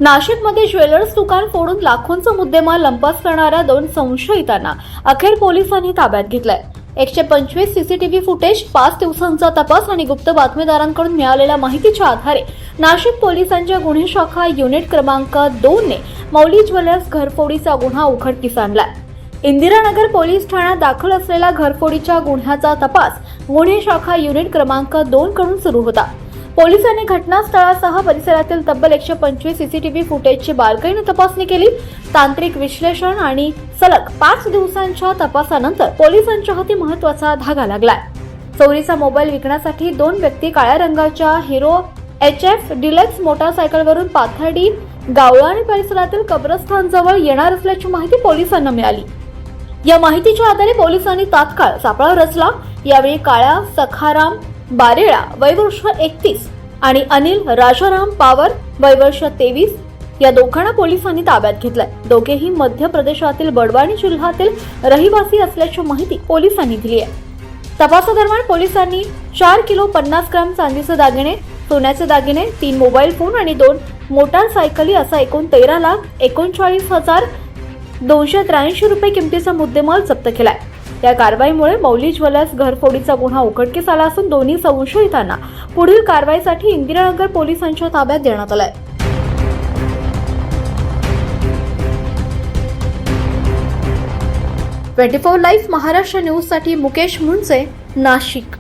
नाशिकमध्ये ज्वेलर्स दुकान फोडून लाखोंचा मुद्देमाल लंपास करणाऱ्या 2 संशयितांना अखेर पोलिसांनी ताब्यात घेतलंय। 125 सीसीटीव्ही फुटेज, 5 दिवसांचा तपास आणि गुप्त बातमीदारांकडून मिळालेल्या माहितीच्या आधारे नाशिक पोलिसांच्या गुन्हे शाखा युनिट क्रमांक 2 ने मौली ज्वेलर्स घरफोडीचा गुन्हा उघडकीस आणलाय। इंदिरानगर पोलीस ठाण्यात दाखल असलेल्या घरफोडीच्या गुन्ह्याचा तपास गुन्हे शाखा युनिट क्रमांक 2 कडून सुरू होता। पोलिसांनी घटनास्थळासह परिसरातील तब्बल 125 सीसीटीव्ही फुटेजची बारकाईने तपासणी केली। तांत्रिक विश्लेषण आणि सलग 5 दिवसांच्या तपासानंतर पोलिसांच्या हाती महत्त्वाचा धागा लागलाय। चोरीचा मोबाईल विकण्यासाठी 2 व्यक्ती काळ्या रंगाच्या हिरो HF डिलक्स मोटारसायकलवरून पाथर्डी गावळाणी परिसरातील कब्रस्थानजवळ येणार असल्याची माहिती पोलिसांना मिळाली। या माहितीच्या आधारे पोलिसांनी तात्काळ सापळा रचला। यावेळी काळ्या सखाराम बारेळा वय वर्ष 31 आणि अनिल राजाराम पावर वय वर्ष 23 या दोघांना पोलिसांनी ताब्यात घेतलंय। दोघेही मध्य प्रदेशातील बडवानी जिल्ह्यातील रहिवासी असल्याची माहिती पोलिसांनी दिली आहे। तपासादरम्यान पोलिसांनी 4 किलो 50 ग्राम चांदीचे दागिने, सोन्याचे दागिने, 3 मोबाईल फोन आणि 2 मोटारसायकली असा एकूण 13,39,283 रुपये किमतीचा मुद्देमाल जप्त केलाय। या कारवाईमुळे मौली ज्वेलर्स घरफोडीचा गुन्हा उघडकीस आला असून दोन्ही संशयितांना पुढील कारवाईसाठी इंदिरानगर पोलिसांच्या ताब्यात देण्यात आलाय। 24 लाईव्ह महाराष्ट्र न्यूज साठी मुकेश मुंचे, नाशिक।